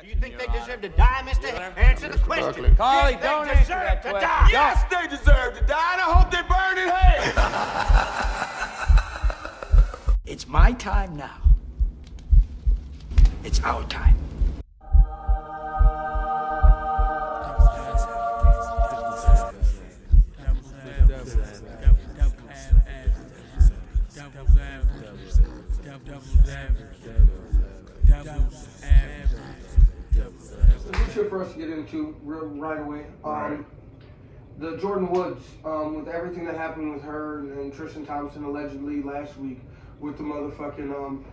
Do you think they deserve to die, mister? Answer the question. Carly, don't answer that to question. die? Yes, they deserve to die, and I hope they burn in hell. It's my time now. It's our time. This is for us to get into right away. The Jordan Woods, with everything that happened with her and Tristan Thompson allegedly last week, with the motherfucking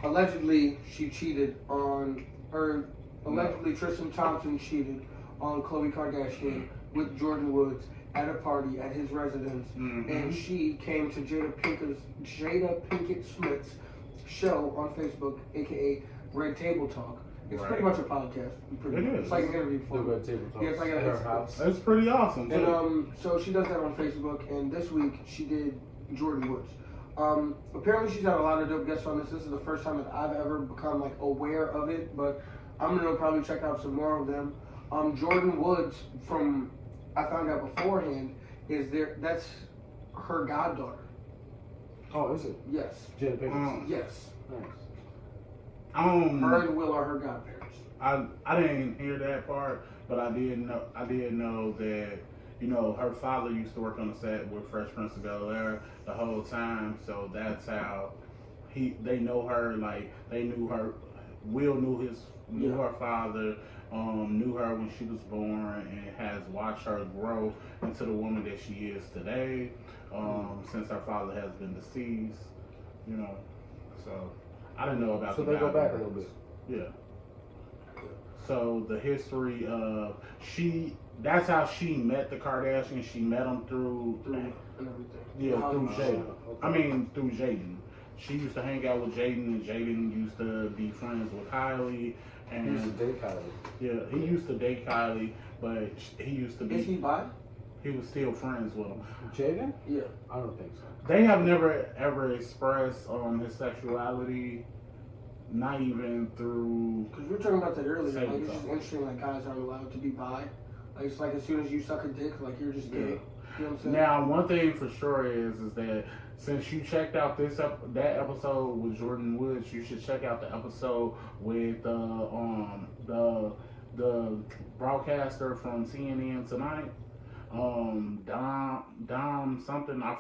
allegedly she cheated on, or allegedly Tristan Thompson cheated on Khloe Kardashian with Jordan Woods at a party at his residence, and she came to Jada Pinkett Smith's show on Facebook, aka Red Table Talk. It's pretty much a podcast. It's like an interview for Red Table Talk. Yeah, it's like her house. That's pretty awesome. And so she does that on Facebook, and this week she did Jordan Woods. Apparently she's had a lot of dope guests on this. This is the first time that I've ever become like aware of it, but I'm gonna probably check out some more of them. Jordan Woods, from I found out beforehand, is there. That's her goddaughter. Oh, is it? Yes. Jada Pinkett. Yes. Nice. Her and Will are her godparents. I didn't hear that part, but I did know that, you know, her father used to work on the set with Fresh Prince of Bel-Air the whole time, so that's how they know her. Like, they knew her. Will knew her father, knew her when she was born, and has watched her grow into the woman that she is today, since her father has been deceased, you know. So I didn't know about. So they go back a little bit. Yeah. So the history of that's how she met the Kardashians. She met them through everything. Yeah, through Jaden. Okay. I mean, through Jaden. She used to hang out with Jaden, and Jaden used to be friends with Kylie. And he used to date Kylie. Yeah, he used to date Kylie, but he used to be. Is he bi? He was still friends with him. Jaden? Yeah. I don't think so. They have never ever expressed his sexuality, not even through. Because we were talking about that earlier. Like, it's just interesting. Like, guys aren't allowed to be bi. Like, it's like as soon as you suck a dick, like you're just gay. You know what I'm saying? Now, one thing for sure is that since you checked out that episode with Jordan Woods, you should check out the episode with the broadcaster from CNN tonight. Dom something, I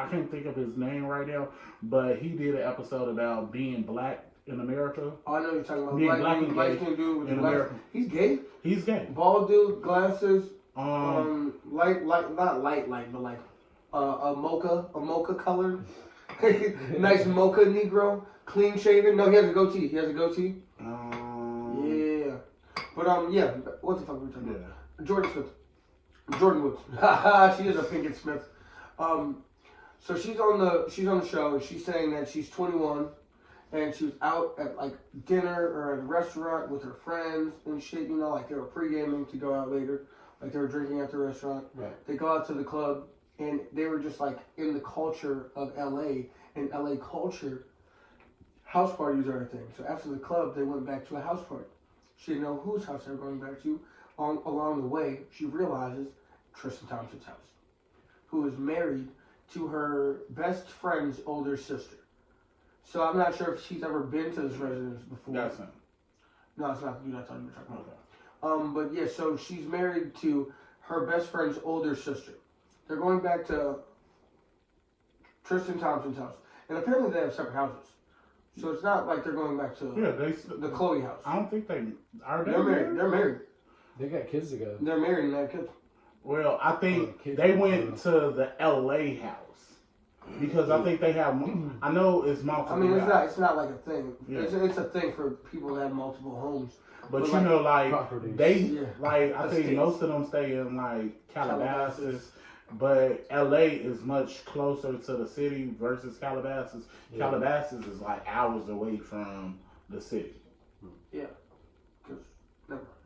can't think of his name right now, but he did an episode about being black in America. Oh, I know what you're talking about. Being black and black gay dude with in glasses. America. He's gay? He's gay. Bald dude, glasses, not light, but like a mocha color. Nice mocha Negro, clean shaven. No, he has a goatee. Yeah. But yeah, what the fuck were we talking about? Jordan Woods. She is a Pinkett Smith. So she's on the show, and she's saying that she's 21, and she was out at like dinner or at a restaurant with her friends and shit. You know, like they were pre-gaming to go out later, like they were drinking at the restaurant. Right. They go out to the club, and they were just like in the culture of LA, and LA culture, house parties are a thing. So after the club, they went back to a house party. She didn't know whose house they were going back to. Along the way, she realizes Tristan Thompson's house, who is married to her best friend's older sister. So I'm not sure if she's ever been to this residence before. That's him. No, it's not. You're not talking about. But yeah, so she's married to her best friend's older sister. They're going back to Tristan Thompson's house, and apparently they have separate houses. So it's not like they're going back to the Khloe house. I don't think they are. They're married. They're married. They got kids together. They're married and they have kids. Well, I think they went to the LA house because I think they have. I know it's multiple. I mean, it's not like a thing. Yeah. It's a thing for people that have multiple homes. But you know, like properties. I think most of them stay in like Calabasas. But LA is much closer to the city versus Calabasas. Yeah. Calabasas is like hours away from the city. Yeah.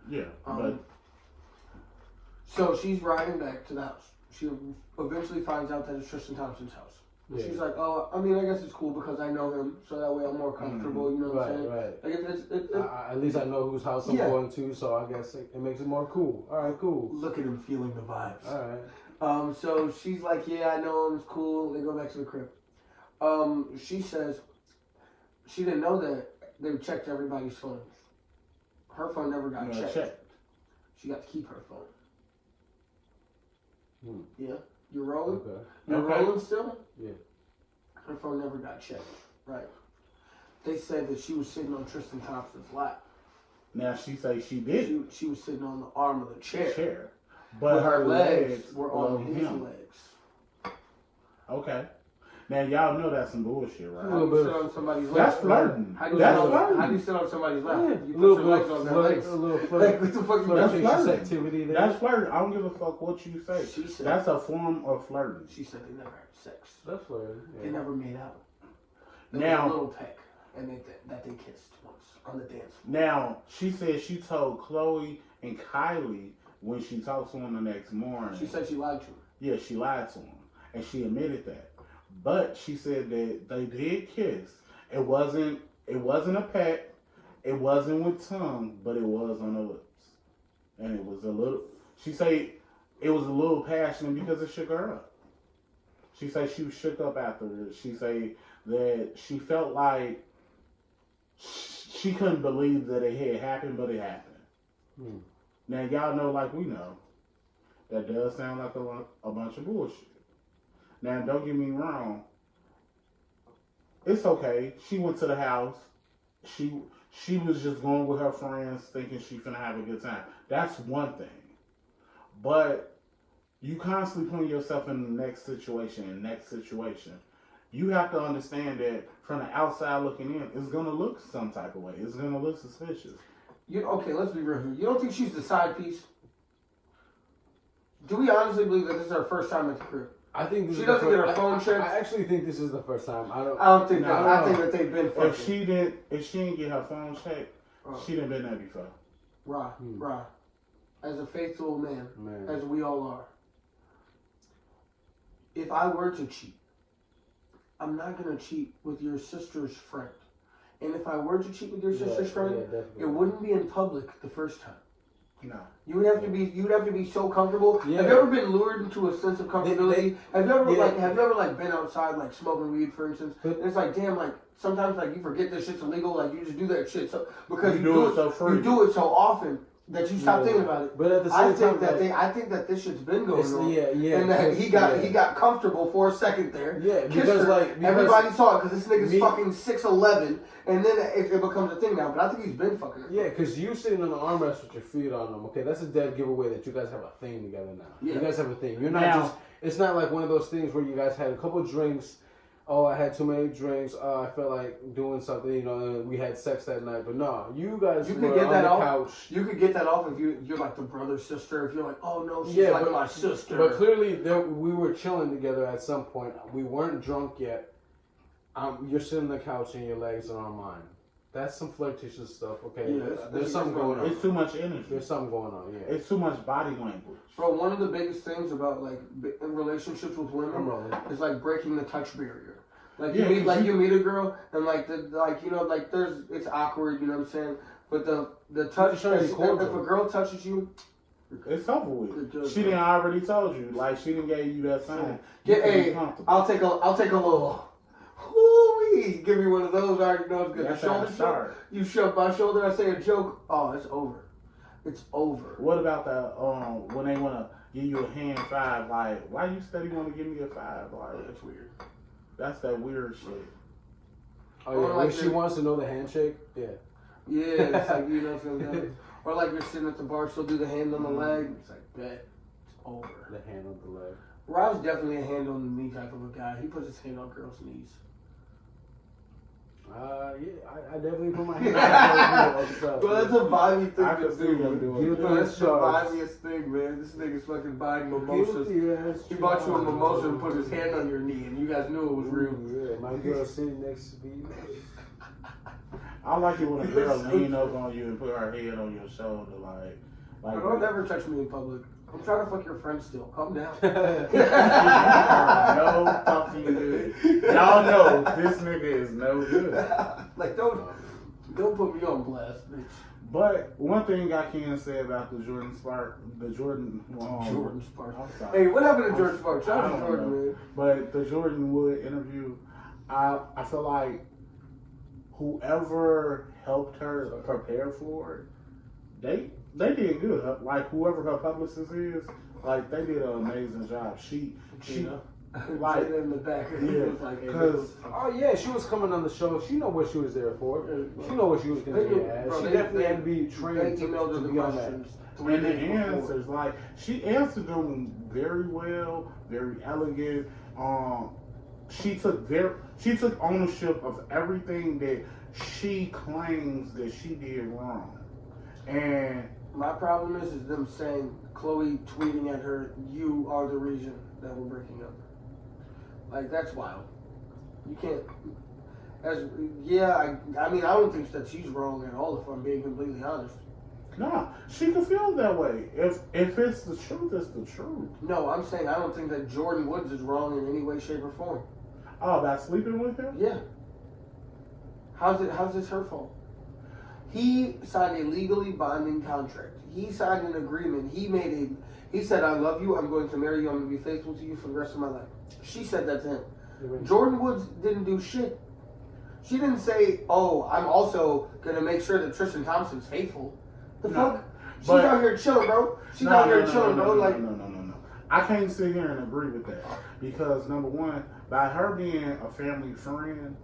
Yeah, but so she's riding back to the house. She eventually finds out that it's Tristan Thompson's house. Yeah. She's like, oh, I mean, I guess it's cool because I know him, so that way I'm more comfortable. You know what I'm saying? Right. Like At least I know whose house I'm going to, so I guess it makes it more cool. All right, cool. Look at him feeling the vibes. All right. So she's like, yeah, I know him. It's cool. They go back to the crib. She says she didn't know that they checked everybody's phones. Her phone never got checked. She got to keep her phone. Yeah. You're rolling? Okay. You're rolling still? Yeah. Her phone never got checked. Right. They said that she was sitting on Tristan Thompson's lap. Now she say she did. She was sitting on the arm of the chair. But her legs were on his legs. Okay. Now y'all know that's some bullshit, right? How do you sit on somebody's lap? That's flirting. How do you sit on somebody's lap? You put your legs on their legs. A little flirt. What the fuck you That's doing? flirting. Activity there. That's flirting. I don't give a fuck what you say. She said, that's a form of flirting. She said they never had sex. That's flirting. Yeah. They never made out. There Now, was a little peck, and that they kissed once on the dance floor. Now, she said she told Chloe and Kylie when she talked to him the next morning. She said she lied to him. Yeah, she lied to him. And she admitted that. But she said that they did kiss. It wasn't a peck. It wasn't with tongue, but it was on the lips. And it was a little, she said it was a little passionate because it shook her up. She said she was shook up afterwards. She said that she felt like she couldn't believe that it had happened, but it happened. Now, y'all know, like we know, that does sound like a bunch of bullshit. Now, don't get me wrong. It's okay. She went to the house. She was just going with her friends thinking she finna have a good time. That's one thing. But you constantly putting yourself in the next situation. You have to understand that from the outside looking in, it's going to look some type of way. It's going to look suspicious. Okay, let's be real here. You don't think she's the side piece? Do we honestly believe that this is her first time at the crib? I think this she is doesn't get her phone checked. I actually think this is the first time. I don't think that. I think that they've been fucking. If she didn't get her phone checked, she didn't been there before. Right. As a faithful man, as we all are. If I were to cheat, I'm not gonna cheat with your sister's friend. And if I were to cheat with your sister's friend, it wouldn't be in public the first time. No. You'd have to be so comfortable. Yeah. Have you ever been lured into a sense of comfortability? Have you ever been outside like smoking weed, for instance? And it's like, damn, like sometimes like you forget this shit's illegal, like you just do that shit because you do it so often that you stop thinking about it. But at the same time, I think that this shit's been going on. Yeah. And that he got comfortable for a second there. Yeah, because everybody saw it because this nigga's fucking 6'11", and then it becomes a thing now. But I think he's been fucking her. Yeah, because you sitting on the armrest with your feet on them. Okay, that's a dead giveaway that you guys have a thing together now. Yeah. You guys have a thing. You're not it's not like one of those things where you guys had a couple drinks. Oh, I had too many drinks. I felt like doing something, and we had sex that night. But no, you guys were on the couch. You could get that off if you're like the brother, sister. If you're like, oh no, she's like my sister. But clearly, we were chilling together at some point. We weren't drunk yet. You're sitting on the couch and your legs are on mine. That's some flirtatious stuff, okay? Yeah, there's something going on. It's too much energy. There's something going on, yeah. It's too much body language. Bro, one of the biggest things about like in relationships with women is like breaking the touch barrier. Like you meet a girl and it's awkward, you know what I'm saying? But the touch, if a girl touches you, it's over with. She didn't already told you, like she didn't gave you that sign. I'll take a little. Whoo-wee. Give me one of those. I already know it's good. That's how it starts. You shove my shoulder. I say a joke. Oh, it's over. It's over. What about the when they want to give you a hand five? Like, why you steady want to give me a five? Like, that's weird. That's that weird shit. Oh yeah, like she wants to know the handshake. Yeah. Yeah, it's like you know something. Or like you're sitting at the bar, she'll do the hand on the leg. It's like bet. It's over. The hand on the leg. Rob's definitely a hand on the knee type of a guy. He puts his hand on girls' knees. I definitely put my hand on the Bro, that's a vibey thing to do. That's the vibiest thing, man. This nigga's fucking buying mimosas. He bought you a mimosa and put his hand on your knee, and you guys knew it was real. Yeah, my girl sitting next to me. I like it when a girl lean up on you and put her head on your shoulder, like, Like, Don't ever touch me in public. I'm trying to fuck your friend still. Calm down. no fucking good. Y'all know this nigga is no good. Like, don't put me on blast, bitch. But one thing I can say about the Jordan Sparks. Jordan Sparks. I'm sorry. Hey, what happened to Jordan Sparks? Shout I out to don't Jordan, know. man. But the Jordan Wood interview, I feel like whoever helped her prepare for it, they did good. Like whoever her publicist is, like they did an amazing job. She like in the back. yeah, because Oh yeah, she was coming on the show. She know what she was there for. She know what she was gonna get at. She definitely had to be trained to be on that. and the answers, like she answered them very well, very elegant. She took ownership of everything that she claims that she did wrong. And my problem is them saying, Chloe tweeting at her, "You are the reason that we're breaking up." Like, that's wild. You can't. I mean, I don't think that she's wrong at all. If I'm being completely honest. nah, she can feel that way. If it's the truth, it's the truth. No, I'm saying I don't think that Jordan Woods is wrong in any way, shape, or form. Oh, about sleeping with him? Yeah. How's this her fault? He signed a legally binding contract. He signed an agreement. He said, "I love you. I'm going to marry you. I'm going to be faithful to you for the rest of my life." She said that to him. Jordan Woods didn't do shit. She didn't say, "Oh, I'm also going to make sure that Tristan Thompson's faithful." The fuck? She's out here chilling, bro. She's out here chilling, bro. Like, no. I can't sit here and agree with that because number one, by her being a family friend,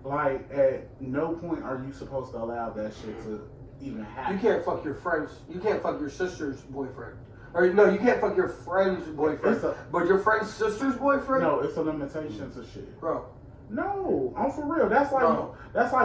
like at no point are you supposed to allow that shit to even happen. you can't fuck your friends. You can't fuck your sister's boyfriend. Or no, you can't fuck your friend's boyfriend. But your friend's sister's boyfriend? No, it's a limitation to shit. Bro. No, I'm for real. That's like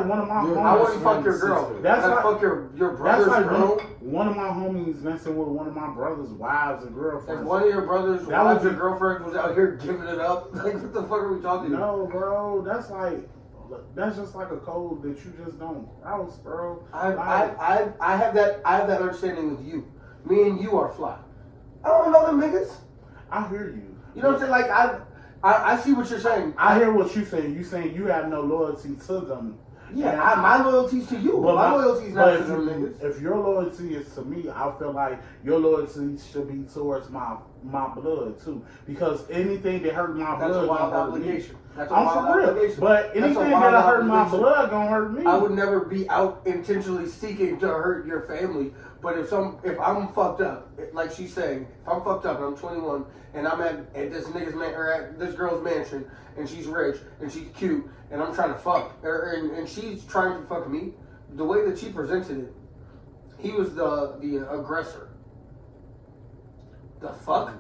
one of my homies. I wouldn't fuck your girl. That's like fuck your brother's girl. One of my homies messing with one of my brother's wives and girlfriends. If one of your brother's wives or girlfriends was out here giving it up, like what the fuck are we talking about? No, bro. That's just like a code that you just don't cross, bro. I have that understanding with you. Me and you are fly. I don't know them niggas. I hear you. You know what I'm saying? Like I see what you're saying. I hear what you're saying. You saying you have no loyalty to them. Yeah, my loyalty's to you. But my loyalty's not to them niggas. If your loyalty is to me, I feel like your loyalty should be towards my blood too. Because anything that hurt my blood, that's a wild hurt obligation. Me. That's a I'm wild for real. obligation. But anything that hurt my blood gonna hurt me. I would never be out intentionally seeking to hurt your family. But if I'm fucked up, like she's saying, if I'm fucked up and I'm 21 and I'm at this nigga's at this girl's mansion and she's rich and she's cute and I'm trying to fuck and she's trying to fuck me, the way that she presented it, he was the aggressor. The fuck?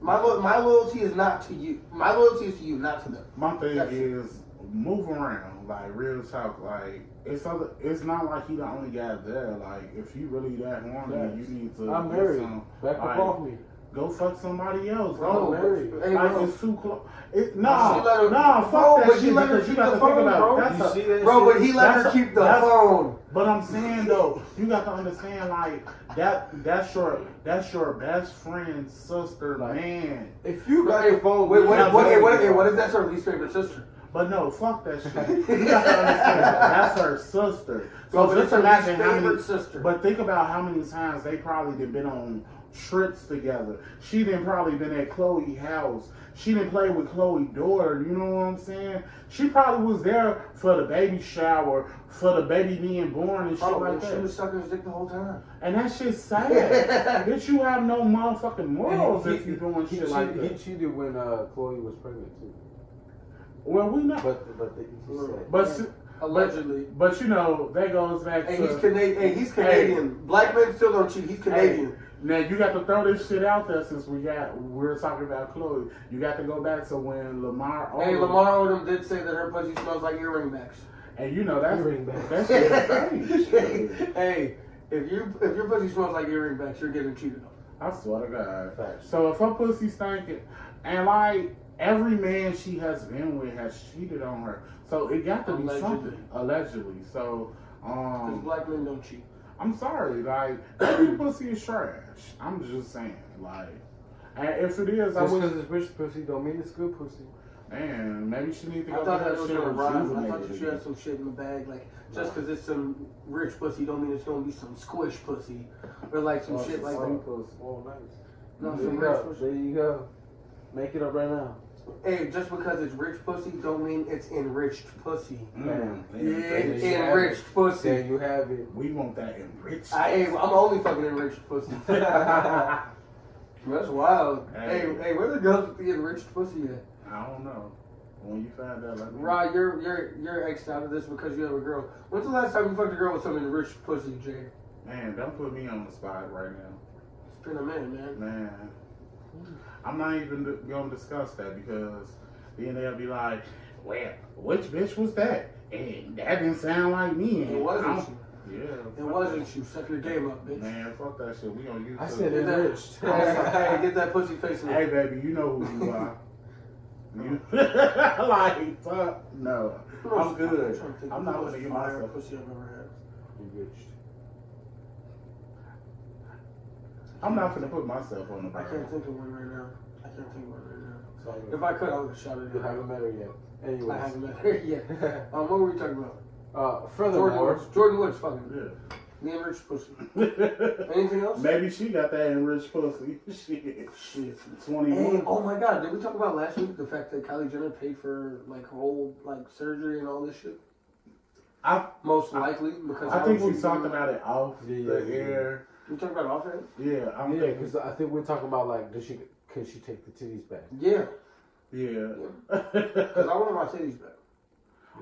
My loyalty is not to you. My loyalty is to you, not to them. My thing is move around, like real talk, like. It's not like he the only guy there. Like, if you really that horny, you need to. I'm married. Back up off me. Go fuck somebody else. Bro, married. Hey, like, bro. it's too close. Fuck Bro, that but shit. he let her Because keep you got the to think phone, about bro. it. But he let her keep the phone. But I'm saying though, you got to understand, like that's your best friend's sister, man. If you got your phone, what if that's her least favorite sister? But no, fuck that shit. You got to understand, that's her sister. So just her imagine least how many. favorite sister. But think about how many times they probably been on trips together. She done probably been at Chloe's house. She didn't play with Chloe's daughter. You know what I'm saying? She probably was there for the baby shower, for the baby being born and shit like that. She was sucking his dick the whole time. And that shit's sad. Bitch, you have no motherfucking morals if you doing shit like that. He cheated when Chloe was pregnant too. Well, we know. But allegedly. But you know, that goes back to. He's Canadian. He's Canadian. Black men still don't cheat. He's Canadian. Now you got to throw this shit out there since we're talking about Chloe. You got to go back to when Lamar Odom. Lamar Odom did say that her pussy smells like earring backs. And you know that's earring backs. That's crazy. Hey, if your pussy smells like earring backs, you're getting cheated on. I swear to God. So if her pussy stinking, and like every man she has been with has cheated on her, so it got to be something allegedly. So because black men don't cheat. I'm sorry, like every pussy is trash. I'm just saying, like, and if it is, I Just would. because it's rich pussy don't mean it's good pussy. Man, maybe she need to I go thought get that her was shit gonna rhyme. I thought rejuvenated that you had again. some shit in the bag. Like, just because it's some rich pussy don't mean it's gonna be some squish pussy. Or like some shit like that. Oh, nice. No, There some you rich go. pussy. There you go. Make it up right now. Hey, just because it's rich pussy don't mean it's enriched pussy. Bam. It's you have enriched it. pussy. There you have it. We want that enriched. I'm only fucking enriched pussy. That's wild. Hey, where the girls with the enriched pussy at? I don't know. When you find out, like, Rod, you're X'd out of this because you have a girl. When's the last time you fucked a girl with some enriched pussy, Jay? man, don't put me on the spot right now. It's been a minute, man. Man, I'm not even gonna discuss that because then they'll be like, well, which bitch was that? And that didn't sound like me. It wasn't you. Yeah. It wasn't you. Suck your game up, bitch. Man, fuck that shit. We on YouTube. I said Get that- enriched. Hey, get that pussy face in Hey, there. baby, you know who you are. You like, fuck, no. I'm good. I'm not gonna get myself. Pussy I've ever had. Enriched. I'm not gonna put myself on the I bar. can't think of one right now. I can't think of one right now. Sorry. If I could, I would have shot it. You haven't met her yet. Anyways. I haven't met her yet. What were we talking about? Jordan Furthermore, Woods. Jordan Woods, fucking. Yeah. The enriched pussy. Anything else? Maybe she got that enriched pussy. Shit. 21. Hey, oh my God! Did we talk about last week the fact that Kylie Jenner paid for like whole like surgery and all this shit? Most likely because I think we talked about it off Yeah, the yeah. air. We talked about it offhand. Yeah, I'm yeah, thinking. because I think we're talking about like, can she take the titties back? Yeah, Yeah. because I want my titties back.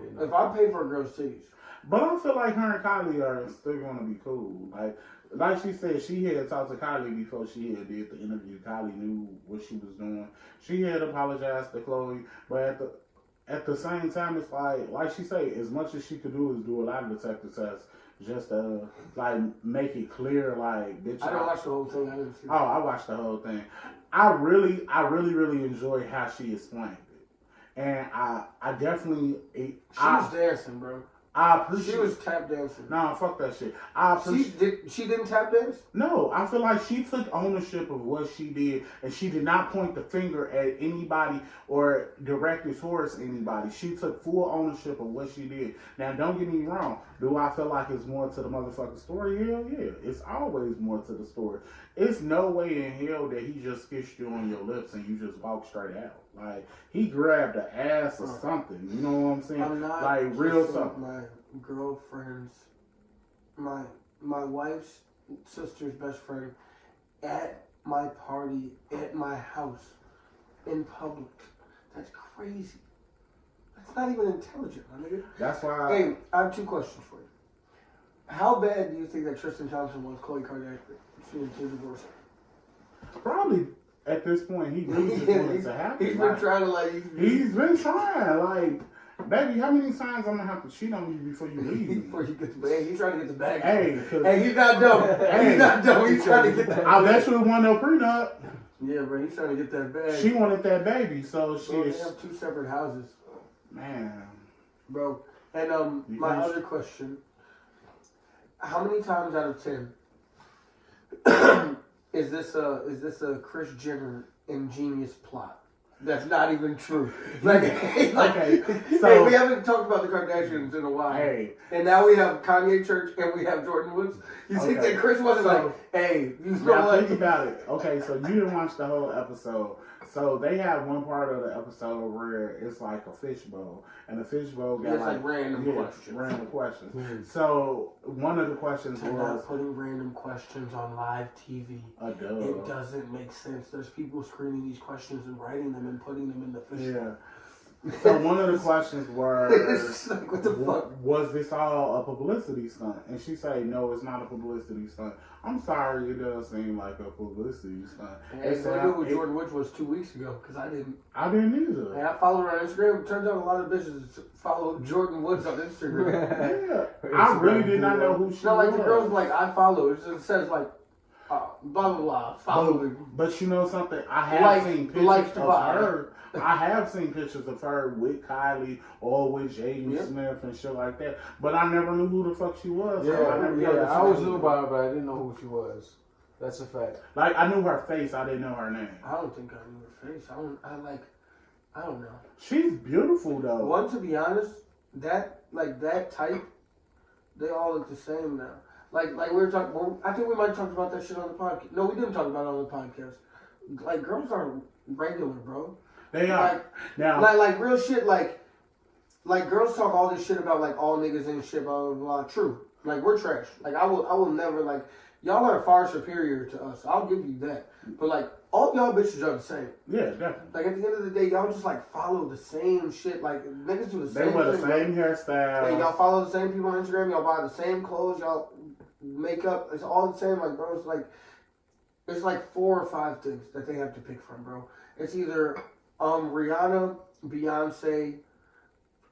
Yeah, no. If I pay for a girl's titties, But I feel like her and Kylie are still gonna be cool. Like she said, she had talked to Kylie before she had did the interview. Kylie knew what she was doing. She had apologized to Chloe, but at the same time, it's like she said, as much as she could do is do a lie detector test, just to like make it clear, like bitch. I didn't watch the whole thing. I didn't see. Oh, I watched the whole thing. I really enjoyed how she explained it, and I definitely She was dancing, bro. I appreciate. She was tap dancing. Nah, fuck that shit. I appreciate. She didn't tap dance? No, I feel like she took ownership of what she did, and she did not point the finger at anybody or direct it towards anybody. She took full ownership of what she did. Now, don't get me wrong. Do I feel like it's more to the motherfucking story? Hell yeah. It's always more to the story. It's no way in hell that he just kissed you on your lips and you just walk straight out. Like, he grabbed the ass or something. You know what I'm saying? I'm not like, real kissing something. my girlfriend's, my wife's sister's best friend at my party, at my house, in public. That's crazy. That's not even intelligent, my nigga. That's why. Hey, I have two questions for you. How bad do you think that Tristan Thompson wants Khloe Kardashian to divorce her? Probably at this point, he really just wanted to happen. He's been trying to like. He's been trying. Like, baby, how many times I'm gonna have to cheat on you before you leave? Before you get the bag, he's trying to get the bag. Hey, He's not dumb. He's not dumb. He's trying to get that. I bet you won no prenup. Yeah, bro. He's trying to get that bag. She wanted that baby, so Bro, they she. have two separate houses, Man, bro. And my other question: how many times out of 10 is this a Kris Jenner ingenious plot? That's not even true. Okay, so hey, we haven't talked about the Kardashians in a while. Hey, And now we have Kanye Church and we have Jordan Woods. You think Okay. that Kris wasn't So- like, hey, you know now what? think about it. Okay, so you didn't watch the whole episode. So they have one part of the episode where it's like a fishbowl, and the fishbowl got It's like random questions. Random questions. So one of the questions They're was not putting random questions on live TV. a dub. It doesn't make sense. There's people screening these questions and writing them and putting them in the fish. Yeah. So one of the questions were, It's like, what the fuck? was this all a publicity stunt? And she said, no, it's not a publicity stunt. I'm sorry, it does seem like a publicity stunt. Hey, I knew who Jordan Woods was 2 weeks ago because I didn't. I didn't either. Hey, I follow her on Instagram. Turns out a lot of bitches follow Jordan Woods on Instagram. Yeah. I really did not know who she It's not like was. the girls like I follow. It just says like blah blah blah. Follow me. But you know something? I have seen pictures of buy. her. I have seen pictures of her with Kylie or with Jaden Smith and shit like that. But I never knew who the fuck she was. Yeah, I was always knew about her, but I didn't know who she was. That's a fact. Like, I knew her face, I didn't know her name. I don't think I knew her face. I don't know. She's beautiful though. One, to be honest, that type, they all look the same now. Like we were talking. I think we might have talked about that shit on the podcast. No, we didn't talk about it on the podcast. Like, girls aren't regular, bro. They are. Like real shit. Like girls talk all this shit about like all niggas ain't shit. Blah blah blah. True. Like, we're trash. Like, I will never like. Y'all are far superior to us. I'll give you that. But like, all y'all bitches are the same. Yeah, definitely. Like, at the end of the day, y'all just like follow the same shit. Like, niggas do the same. They wear the thing. same hairstyle. Hey, y'all follow the same people on Instagram. Y'all buy the same clothes. Y'all makeup. It's all the same. Like, bro, it's like 4 or 5 things that they have to pick from, bro. It's either Rihanna, Beyonce,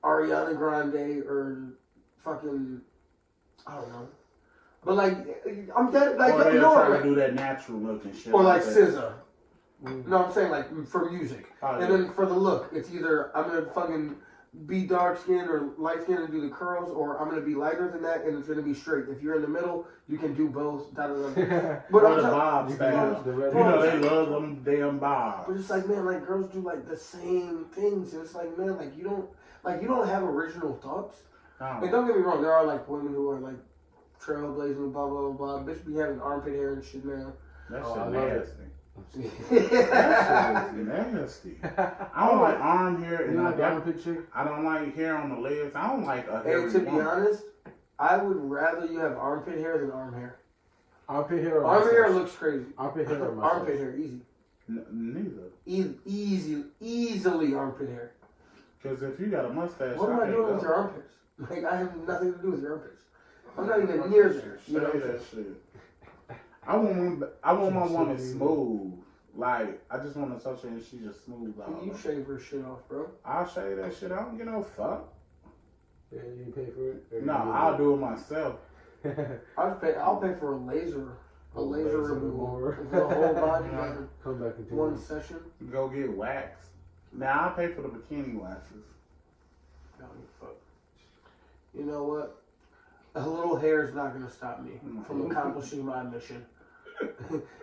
Ariana Grande, or fucking, I don't know. But like, I'm dead. Like, or they're no, trying like, to do that natural look and shit. or like that. SZA. No, I'm saying like for music, Oh, and then for the look, it's either I'm gonna fucking be dark skinned or light skinned and do the curls, or I'm gonna be lighter than that and it's gonna be straight. If you're in the middle, you can do both. But Or I'm the bob style. You know they love them damn bobs. But it's like, man, like girls do like the same things, and it's like, man, like you don't have original thoughts. Oh. And don't get me wrong, there are like women who are like trailblazing, blah blah blah blah. Bitch be having armpit hair and shit now. That I shit love nasty. Yeah. That shit is nasty. I don't like arm hair, and I don't like hair on the legs. I don't like a hairy Hey, to be woman. honest, I would rather you have armpit hair than arm hair. Armpit hair or Armpit hair mustache? looks crazy. Armpit hair or mustache? Armpit hair, easy. Neither. Easily armpit hair. Because if you got a mustache, What am I doing with your armpits? Like, I have nothing to do with your armpits. I'm not even near there. You know? Say that shit. I want my woman smooth. Like, I just want to touch her and she just smooth out. You shave her shit off, bro. I'll shave that shit. I don't get no fuck. Yeah, you pay for it? No, I'll do it myself. I'll pay for a laser removal. The whole body, like, Come back in 2 one months. session. Go get waxed. Now, I'll pay for the bikini waxes. I don't give a fuck. You know what? A little hair is not going to stop me from accomplishing my mission.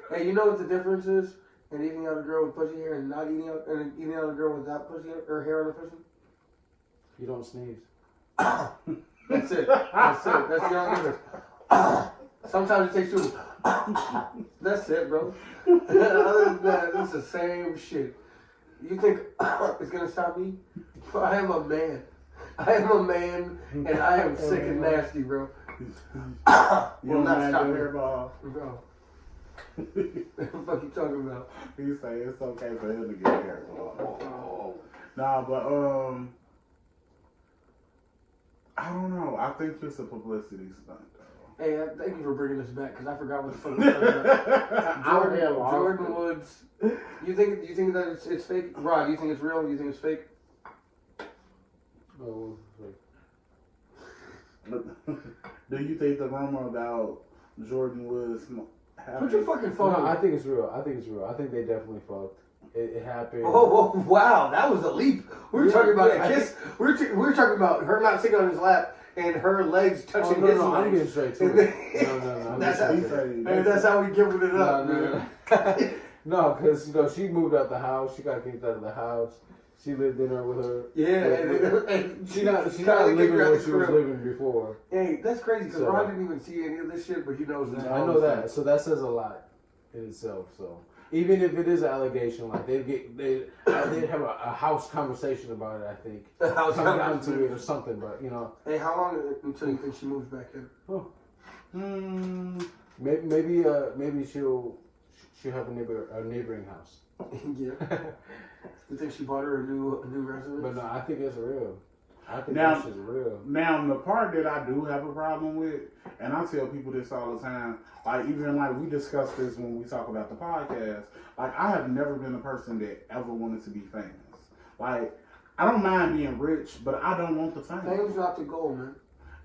Hey, you know what the difference is in eating out a girl with pussy hair and not eating out a girl without pussy or hair on her pussy? You don't sneeze. That's it. That's the only difference. Sometimes it takes 2. That's it, bro. Other than that, it's the same shit. You think it's going to stop me? I am a man. I am a man, and I am sick and nasty, bro. You don't not mind stop your me. hairball? Bro. What the fuck you talking about? He say it's okay for him to get a hairball. Nah, but I don't know. I think it's a publicity stunt, though. Hey, thank you for bringing this back, because I forgot what the fuck we were talking about. Jordan Woods. You think that it's fake? Rod, you think it's real? You think it's fake? Oh, Do you think the rumor about Jordan Woods Put your fucking phone no, on. I think it's real. I think they definitely fucked. It happened. Oh, wow, that was a leap. We were talking about a kiss. We were talking about her not sitting on his lap and her legs touching his legs. I'm getting straight to it. No. That's how we giving it up. No. No, because she moved out the house. She got kicked out of the house. She lived in there with her. Yeah, and she's not living where she was living before. Hey, that's crazy because Ron didn't even see any of this shit, but he knows that. I know that, so that says a lot in itself. So even if it is an allegation, like they'd have a house conversation about it. I think come down to it or something. But Hey, how long until you think she moves back in? Maybe she'll have a neighboring house. Yeah. You think she bought her a new residence? But no, I think it's real. I think Now- that shit's real. Now, the part that I do have a problem with, and I tell people this all the time, like even like we discuss this when we talk about the podcast, like I have never been a person that ever wanted to be famous. Like, I don't mind being rich, but I don't want the fame. Fame's not the goal, man.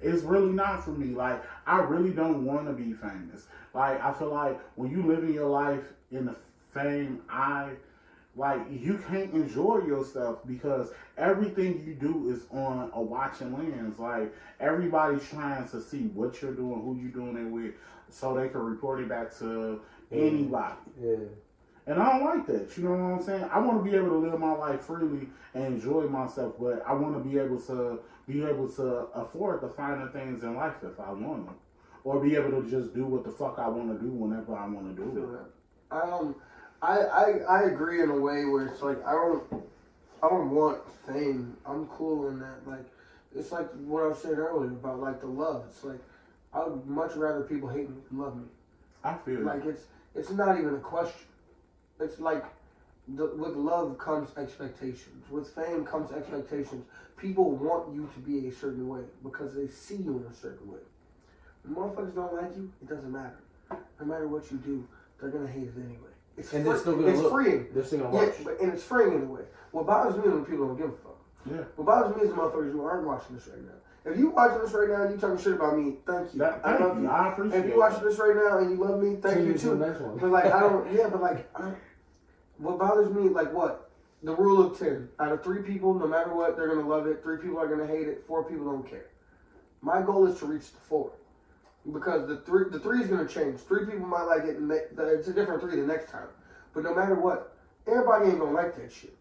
It's really not for me. Like, I really don't want to be famous. Like, I feel like when you live in your life in the fame like, you can't enjoy yourself because everything you do is on a watching lens. Like, everybody's trying to see what you're doing, who you're doing it with, so they can report it back to anybody. Yeah. And I don't like that. You know what I'm saying? I want to be able to live my life freely and enjoy myself, but I want to be able to afford the finer things in life if I want to, or be able to just do what the fuck I want to do whenever I want to do it. I agree in a way where it's like I don't want fame. I'm cool in that. Like, it's like what I was saying earlier about like the love. It's like I would much rather people hate me than love me. I feel like it's not even a question. It's like with love comes expectations. With fame comes expectations. People want you to be a certain way because they see you in a certain way. When motherfuckers don't like you, it doesn't matter. No matter what you do, they're gonna hate it anyway. It's freeing. They're still gonna watch. Yeah, and it's freeing in a way. What bothers me is when people don't give a fuck. Yeah. What bothers me is the motherfuckers who aren't watching this right now. If you watching this right now and you talking shit about me, thank you. I love you. I appreciate it. If you watching this right now and you love me, thank you too. But like what bothers me, like what? The rule of 10. Out of 3 people, no matter what, they're gonna love it. 3 people are gonna hate it. 4 people don't care. My goal is to reach the 4. Because the three is gonna change. 3 people might like it, and it's a different 3 the next time. But no matter what, everybody ain't gonna like that shit.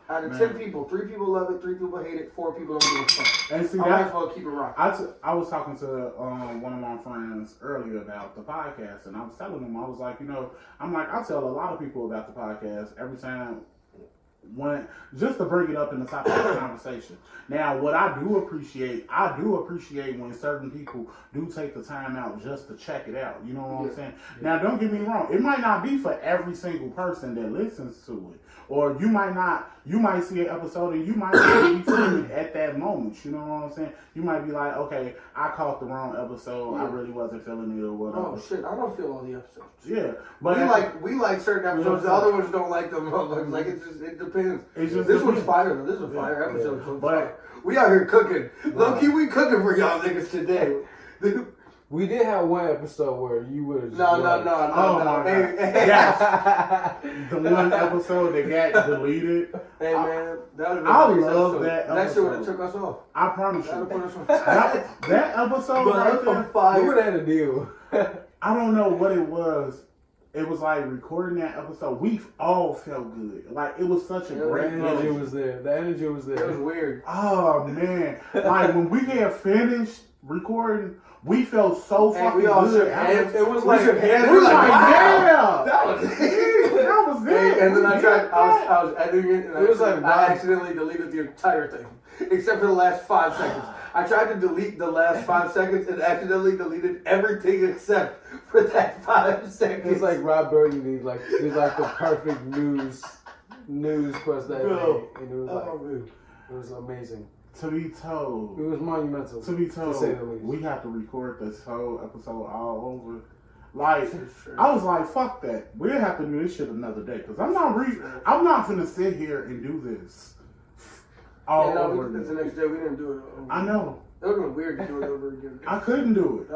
Out of 10 people, 3 people love it, 3 people hate it, 4 people don't give a fuck. And see, I might as well keep it rocking. I was talking to one of my friends earlier about the podcast, and I was telling him, I was like, I tell a lot of people about the podcast every time, just to bring it up in the topic of the conversation. Now, what I do appreciate when certain people do take the time out just to check it out. You know what I'm saying? Yeah. Now, don't get me wrong. It might not be for every single person that listens to it. Or you might see an episode and you might not be feeling it at that moment. You know what I'm saying? You might be like, okay, I caught the wrong episode. Yeah. I really wasn't feeling it or whatever. Oh shit, I don't feel all the episodes. Yeah, but we like certain episodes. The other ones don't like them. Like it depends. This one's fire though. This is a fire episode. Yeah. But we out here cooking. Low key, we cooking for y'all niggas today. We did have one episode where you was no. Yes. The one episode that got deleted. Hey man, I love that episode. That shit would have took us off. I promise you. That episode right there. We would have had a deal. I don't know what it was. It was like recording that episode. We all felt good. Like, it was such a great energy was there. The energy was there. It was weird. Oh man! Like when we had finished recording, we felt so fucking good. It was like, yeah, that was it. Hey, and then I was editing it, and I accidentally deleted the entire thing, except for the last 5 seconds. I tried to delete the last 5 seconds and accidentally deleted everything except for that 5 seconds. It's like Rob Burgundy, like the perfect news quest that day, and it was it was amazing. To be told, it was monumental. To be told, we have to record this whole episode all over. Like, I was like, fuck that. We'll have to do this shit another day because I'm not gonna sit here and do this all over again. The next day we didn't do it. I know. It would have been weird to do it over again. I couldn't do it.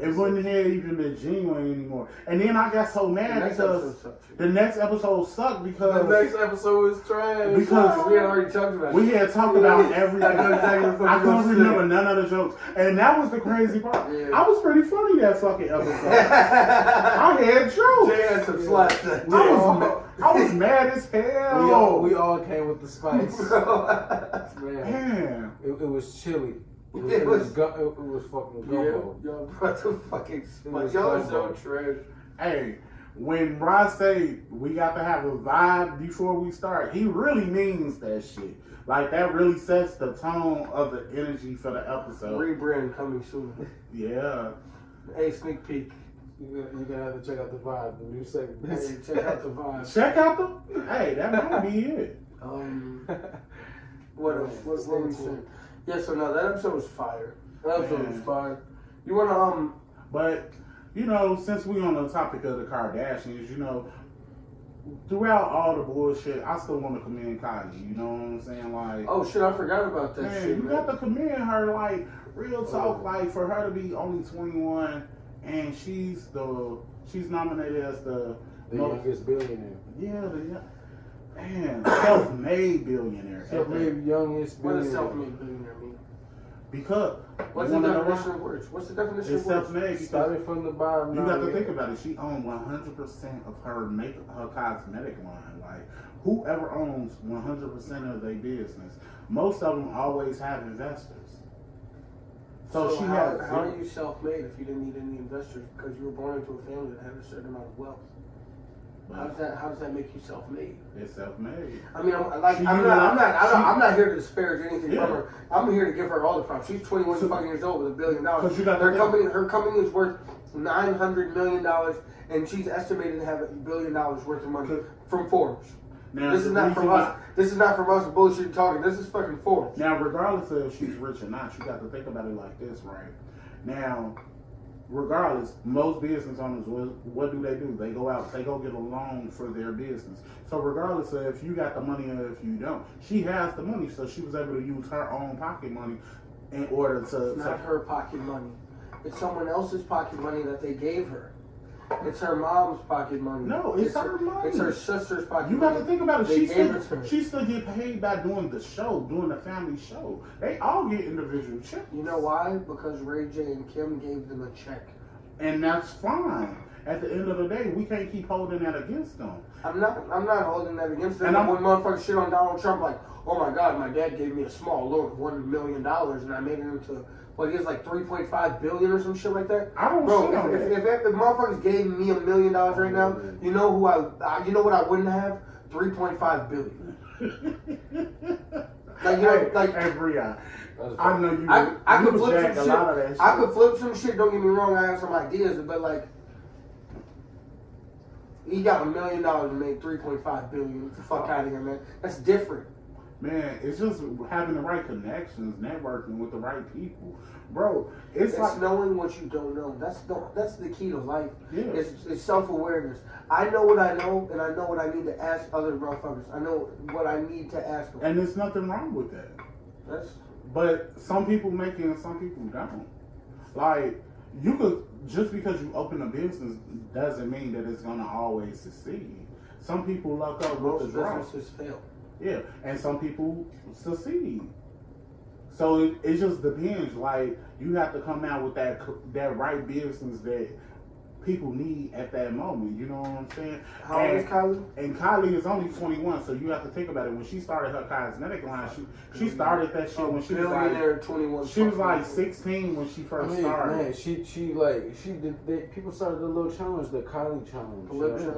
It wouldn't have even been genuine anymore. And then I got so mad because the next episode sucked because the next episode was trash. Because we had already talked about it. We had talked about everything. I couldn't remember none of the jokes. And that was the crazy part. Yeah. I was pretty funny that fucking episode. I had jokes. Jay had some slaps. I was mad as hell. We all came with the spice. Man. It was chilly. It was fucking gumbo. Yo, what the fucking spice? Y'all are so trash. Hey, when Ross say we got to have a vibe before we start, he really means that shit. Like, that really sets the tone of the energy for the episode. Rebrand coming soon. Yeah. Hey, sneak peek. You're gonna have to check out the vibe, the new segment. Hey, check out the vibe. Check out the. Hey, that might be it. What else? What we saying? Yeah, so now that episode was fire. That episode was fire. You wanna But since we on the topic of the Kardashians, throughout all the bullshit, I still want to commend Kanye. You know what I'm saying? Like, oh shit, I forgot about that man, shit. you got to commend her. Like, real talk. Like, for her to be only 21 and she's nominated as the youngest billionaire. Yeah, man, self-made billionaire. Self-made youngest What billionaire. does self-made billionaire mean? Because what's the definition of words? What's the definition it's of words? self-made. Started from the bottom. You got to think about it. She owned 100% of her cosmetic line. Like, whoever owns 100% of their business, most of them always have investors. So she how has. are you self-made if you didn't need any investors because you were born into a family that had a certain amount of wealth? How does that make you self-made? It's self-made. I mean, I'm not here to disparage anything from her. I'm here to give her all the props. She's 21 fucking years old with $1 billion. Her company is worth $900 million, and she's estimated to have $1 billion worth of money from Forbes. Now, this is not from us. This is not from us bullshit talking. This is fucking Forbes. Now, regardless of if she's rich or not, you got to think about it like this, right? Now, regardless, most business owners, what do? They go out, they go get a loan for their business. So regardless of if you got the money or if you don't, she has the money, so she was able to use her own pocket money in order to... It's not her pocket money. It's someone else's pocket money that they gave her. It's her mom's pocket money. No, it's her money. It's her sister's pocket money. You got to think about it. She still get paid by doing the show, doing the family show. They all get individual checks. You know why? Because Ray J and Kim gave them a check. And that's fine. At the end of the day, we can't keep holding that against them. I'm not holding that against them. And when motherfuckers shit on Donald Trump, like, oh my God, my dad gave me a small loan of $1 million and I made it into, he has like $3.5 billion or some shit like that. I don't know. If motherfuckers gave me $1 million right now, you know what I wouldn't have? $3.5 billion. I know you. I could flip some some shit. A lot of that shit. I could flip some shit. Don't get me wrong. I have some ideas, but like, he got $1 million and made $3.5 billion. Get the fuck out of here, man. That's different. Man, it's just having the right connections, networking with the right people, bro. It's like knowing what you don't know. That's the key to life. Yeah. It's self-awareness. I know what I know, and I know what I need to ask other motherfuckers. I know what I need to ask them. And there's nothing wrong with that. But some people make it and some people don't. Like, you could, just because you open a business doesn't mean that it's gonna always succeed. Some people luck up with the draw. Most businesses fail. Yeah, and some people succeed. So it just depends. Like, you have to come out with that right business that people need at that moment. You know what I'm saying? How old is Kylie? And Kylie is only 21, so you have to think about it. When she started her cosmetic line, she started that shit when she was like 21. She was like 16 when she first started. Man, she did. People started the little challenge, the Kylie challenge, the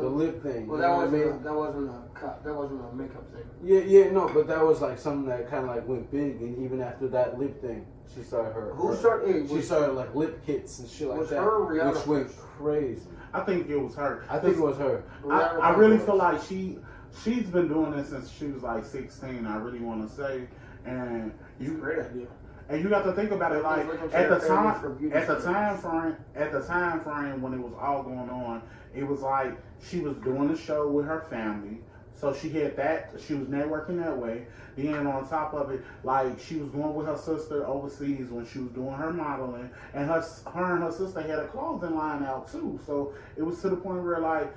lip thing. Well, that wasn't a makeup thing. Yeah, no, but that was like something that kind of like went big, and even after that lip thing, she started She started like lip kits and shit like that, which went crazy. I think it was her. I think it was her. I really feel like she's been doing this since she was like 16. I really want to say, and great idea. And you got to think about it, like at the time frame when it was all going on, it was like she was doing a show with her family. So she had that, she was networking that way. Then on top of it, like she was going with her sister overseas when she was doing her modeling, and her and her sister had a clothing line out too. So it was to the point where like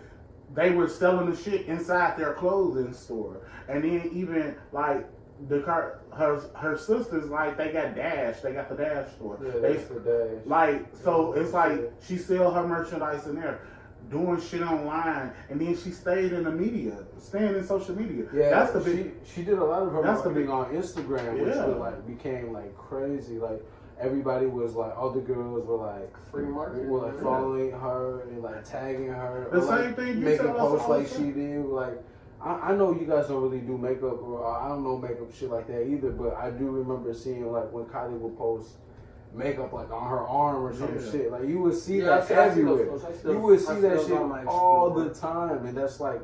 they were selling the shit inside their clothing store. And then even like her sisters, like they got the Dash store. Yeah, that's the Dash. Like, so it's like she sell her merchandise in there, doing shit online, and then she stayed in the media, staying in social media. Yeah, that's the big. She did a lot of her marketing on Instagram, which was like became like crazy. Like everybody was like, all the girls were like free marketing, were like following her and like tagging her. The or, same thing. Making posts like she did. Like I know you guys don't really do makeup, or I don't know makeup shit like that either. But I do remember seeing like when Kylie would post makeup like on her arm or some shit. Like you would see that everywhere. You would see that shit all the time, and that's like,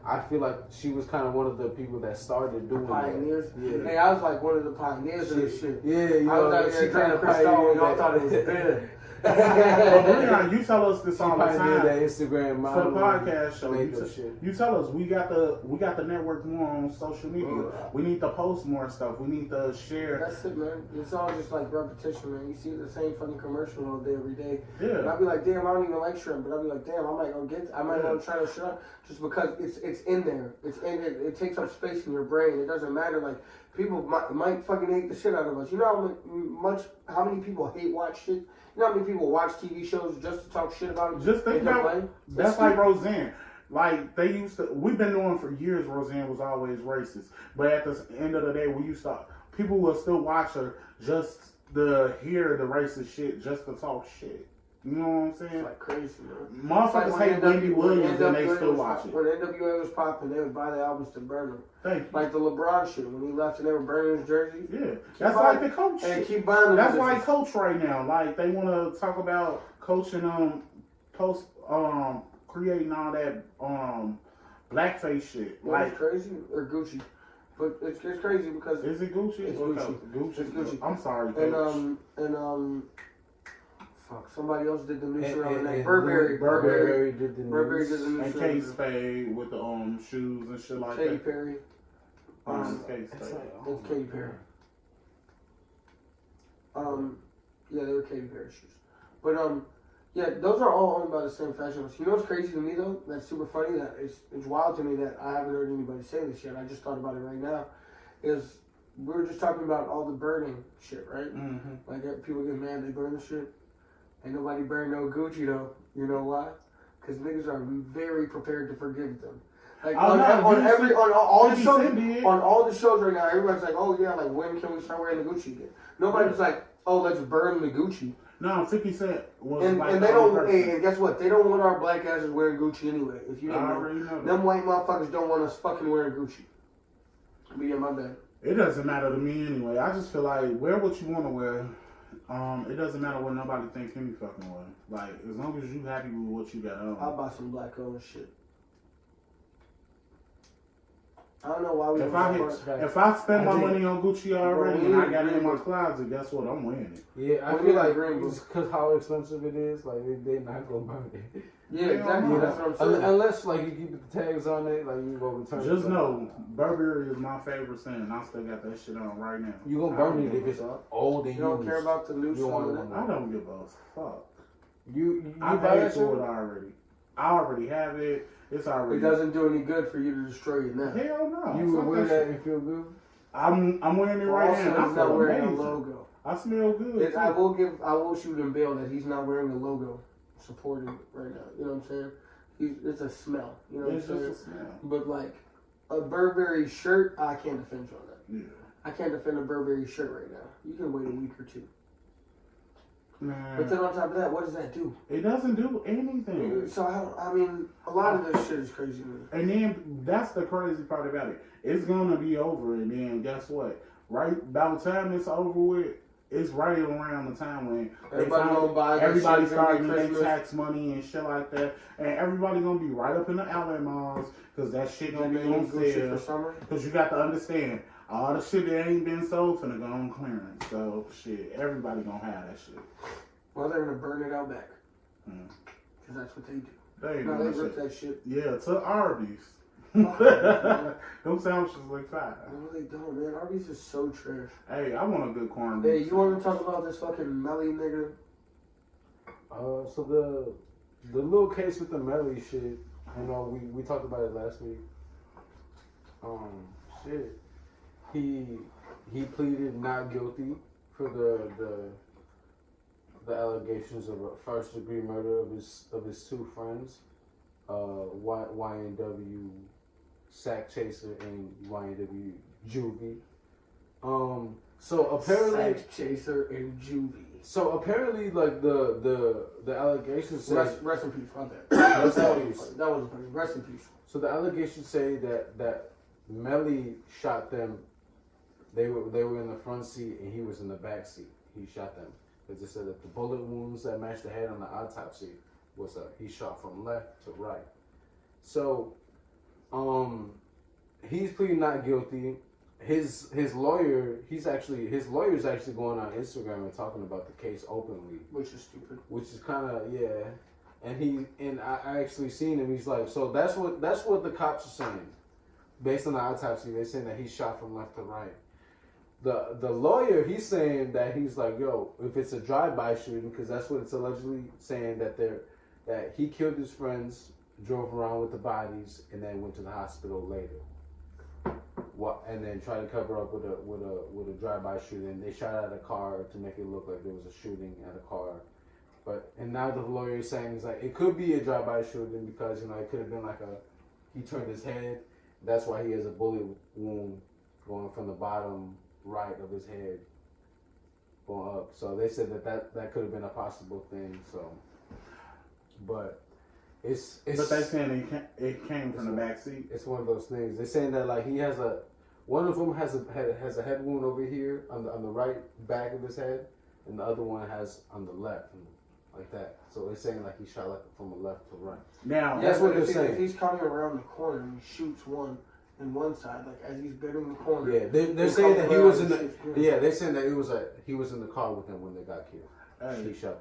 I feel like she was kind of one of the people that started doing pioneers. That. Yeah. Hey, I was like one of the pioneers of this shit. Yeah, you know, I was out there drinking Cristal and y'all thought it was good. Leon, you tell us this all the time. That Instagram for the podcast show. You, you tell us we got the network more on social media. We need to post more stuff. We need to share. That's it, man. It's all just like repetition, man. You see the same fucking commercial all day, every day. Yeah. And I'll be like, damn, I don't even like shrimp, but I'll be like, damn, I might want to try the shrimp just because it's in there. It's in it. It takes up space in your brain. It doesn't matter. Like people might fucking hate the shit out of us. You know how many people hate watch shit. You know how many people watch TV shows just to talk shit about it? Just think about that's like Roseanne. Like they used to, we've been knowing for years Roseanne was always racist. But at the end of the day, people will still watch her just to hear the racist shit, just to talk shit. You know what I'm saying? It's like crazy, man. Motherfuckers hate Wendy Williams and they still watch it. When NWA was popping, they would buy the albums to burn them. Thank you. Like the LeBron shit, when he left and they were burning his jersey. Yeah, that's like the coach and shit. Keep buying them. That's why Coach right now. Like they want to talk about coaching creating all that blackface shit. Yeah, like it's crazy or Gucci, but it's crazy because is it Gucci? It's Gucci. It's Gucci. I'm sorry. And fuck, somebody else did the new shirt on that. Burberry did the news. Burberry did the new and shirt. Kate Spade with the shoes and shit like Katy that. Perry. Kate Spade. That's Katy Perry. Yeah, they were Katy Perry shoes. But yeah, those are all owned by the same fashion house. You know what's crazy to me though? That's super funny. That it's wild to me that I haven't heard anybody say this yet. I just thought about it right now. Is we were just talking about all the burning shit, right? Mm-hmm. Like people get mad they burn the shit. Ain't nobody burn no Gucci though. You know why? Because niggas are very prepared to forgive them. Like on all the shows right now, everybody's like, oh yeah, like when can we start wearing the Gucci again? Nobody's like, oh let's burn the Gucci. No, 50 Cent was and they don't. And guess what? They don't want our black asses wearing Gucci anyway. If you didn't know, them white motherfuckers don't want us fucking wearing Gucci. But yeah, my bad. It doesn't matter to me anyway. I just feel like wear what you want to wear. It doesn't matter what nobody thinks any fucking way. Like as long as you happy with what you got on. I'll buy some black owned shit. I don't know why we. If I spend my money on Gucci already and I got it in my closet, guess what? I'm wearing it. Yeah, I feel like it's because how expensive it is. Like they're not gonna buy it. Yeah, exactly. That's what I'm saying. Unless like you keep the tags on it, like you go return. Just know, Burberry is my favorite scent, and I still got that shit on right now. You gonna burn it if it's old and you don't care about the new stuff. I don't give a fuck. I paid for it already. I already have it. It's already. It doesn't do any good for you to destroy it now. Hell no. You would wear that and feel good. I'm wearing it right now. I'm not wearing a logo. I smell good. I will shoot him bail that he's not wearing a logo supporting right now. You know what I'm saying? It's a smell. You know what I'm saying? It's just a smell. But like a Burberry shirt, I can't defend you on that. Yeah. I can't defend a Burberry shirt right now. You can wait a week or two. Man. But then on top of that, what does that do? It doesn't do anything. So I mean, a lot of this shit is crazy to me. And then that's the crazy part about it. It's gonna be over, and then guess what? Right by the time it's over with, it's right around the time when everybody starting getting their tax money and shit like that, and everybody gonna be right up in the outlet malls because that shit gonna be on sale. Because you got to understand. All the shit that ain't been sold finna go on clearance. So, shit, everybody gonna have that shit. Well, they're gonna burn it out back. Because that's what they do. They rip that shit. Yeah, to Arby's. Them sandwiches look fine. No, they don't, man. Arby's is so trash. Hey, I want a good corned beef. Hey, you want to talk about this fucking Melly nigga? So the little case with the Melly shit, you know, we talked about it last week. Shit. He pleaded not guilty for the allegations of a first degree murder of his two friends, YNW Sack Chaser and YNW Juvie. So apparently Sack Chaser and Juvie. So apparently, like the allegations say rest in peace. My bad. Rest in peace. That wasn't funny. Rest in peace. So the allegations say that Melly shot them. They were in the front seat and he was in the back seat. He shot them. Because they said that the bullet wounds that matched the head on the autopsy was he shot from left to right. So, he's pleading not guilty. his lawyer's actually going on Instagram and talking about the case openly, which is stupid. Which is kind of and I actually seen him. He's like, so that's what the cops are saying, based on the autopsy. They're saying that he shot from left to right. The lawyer, he's saying that he's like, yo, if it's a drive-by shooting, because that's what it's allegedly saying, that he killed his friends, drove around with the bodies, and then went to the hospital later. And then tried to cover up with a drive-by shooting. They shot at a car to make it look like there was a shooting at a car. And now the lawyer is saying, he's like, it could be a drive-by shooting because, it could have been like he turned his head. That's why he has a bullet wound going from the bottom right of his head going up. So they said that could have been a possible thing. So, but it's but they saying it came from the back seat. It's one of those things. They're saying that like one of them has a head wound over here on the right back of his head, and the other one has on the left, like that. So they're saying like he shot like from the left to right. Now that's what they're saying. If he's coming around the corner and he shoots one in one side, like as he's bending the corner. Yeah, they're saying that he was in the. Yeah, they're saying that he was in the car with him when they got killed. Hey. He shot.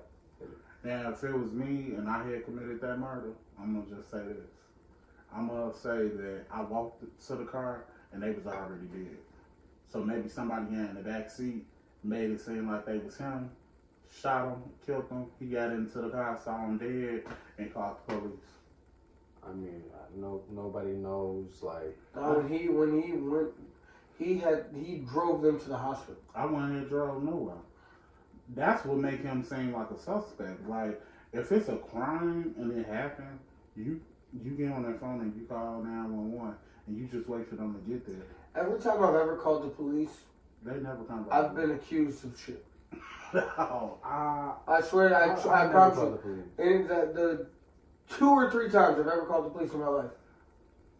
Now, if it was me and I had committed that murder, I'm gonna just say this. I'm gonna say that I walked to the car and they was already dead. So maybe somebody in the back seat made it seem like they was him, shot him, killed him. He got into the car, saw him dead, and called the police. I mean, nobody knows. Like when he went, he drove them to the hospital. I went and drove nowhere. That's what make him seem like a suspect. Like if it's a crime and it happened, you get on that phone and you call 911 and you just wait for them to get there. Every time I've ever called the police, they never come back. I've been accused of shit. No, I swear, I promise you. And the 2 or 3 times I've ever called the police in my life,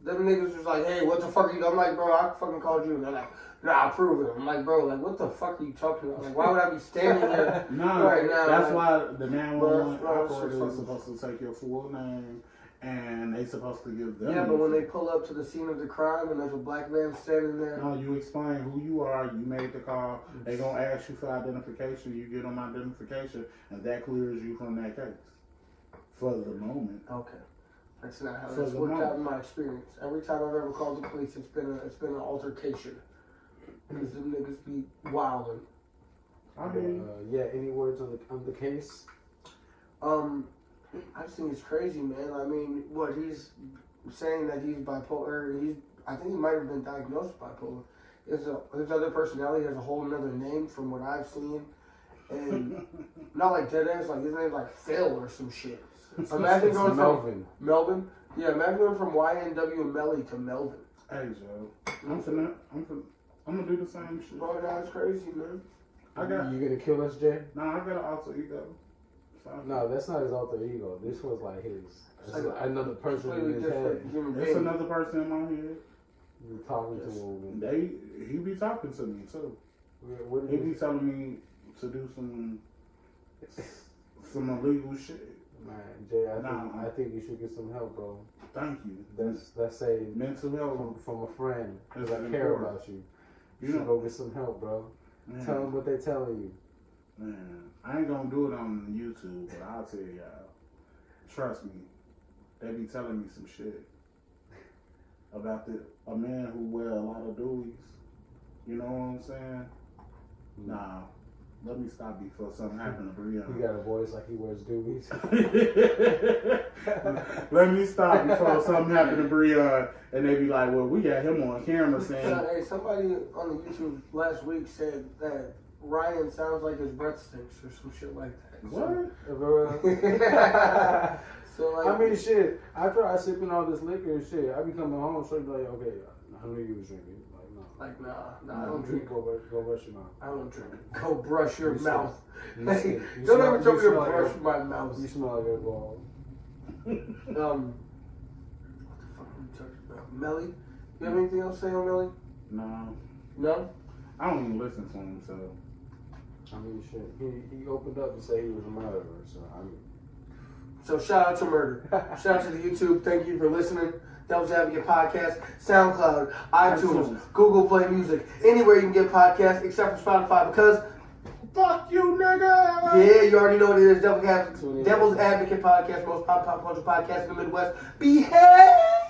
them niggas was like, hey, what the fuck are you? I'm like, bro, I fucking called you. And they're like, nah, prove it. I'm like, bro, like, what the fuck are you talking about? Like, why would I be standing here right now? That's like, why the 911 operator is supposed to take your full name, and they supposed to give them. Yeah, but when they pull up to the scene of the crime and there's a black man standing there. No, you explain who you are. You made the call. They gonna ask you for identification. You get them identification, and that clears you from that case for the moment. Okay. That's not how that's worked out in my experience. Every time I've ever called the police, it's been an altercation. Because them niggas be wildin'. Any words on the case? I just think it's crazy, man. I mean, he's saying that he's bipolar. I think he might have been diagnosed with bipolar. His other personality has a whole another name from what I've seen, and not like dead ass. Like his name's like Phil or some shit. Imagine going from Melvin. Yeah, imagine going from YNW Melly to Melvin. Hey Joe, I'm gonna do the same shit. Bro, that's crazy, man. You gonna kill us, Jay? No, I got an alter ego. No, that's not his alter ego. This was like his. Another person in his head. It's another person in my head. You're talking to him. He be talking to me too. He be telling me to do some illegal shit. Man, Jay, I think you should get some help, bro. Thank you. That's a mental health from a friend because I care about you. You should go get some help, bro. Man. Tell them what they telling you. Man, I ain't gonna do it on YouTube, but I'll tell y'all. Trust me, they be telling me some shit about a man who wear a lot of doilies. You know what I'm saying? Nah. Let me stop before something happened to Brianna. He got a voice like he wears doobies. Let me stop before something happened to Brianna, and they be like, well, we got him on camera saying... Hey, somebody on the YouTube last week said that Ryan sounds like his breath stinks or some shit like that. What? So like, I mean, shit, after I sipping all this liquor and shit, I be coming home, so be like, okay, I knew you was drinking. Like, nah, I don't drink. Go brush your mouth. I don't drink. Go brush your mouth. Hey, don't ever tell me to brush my mouth. You smell like a ball. What the fuck are we talking about? Melly? You have anything else to say on Melly? No. No? I don't even listen to him, so. I mean, shit. He opened up and said he was a murderer, so I mean. So shout out to Murder. Shout out to the YouTube. Thank you for listening. Devil's Advocate Podcast, SoundCloud, iTunes, Google Play Music, anywhere you can get podcasts except for Spotify because fuck you, nigga. Yeah, you already know what it is. Devil's Advocate Podcast, most pop culture podcast in the Midwest. Behave.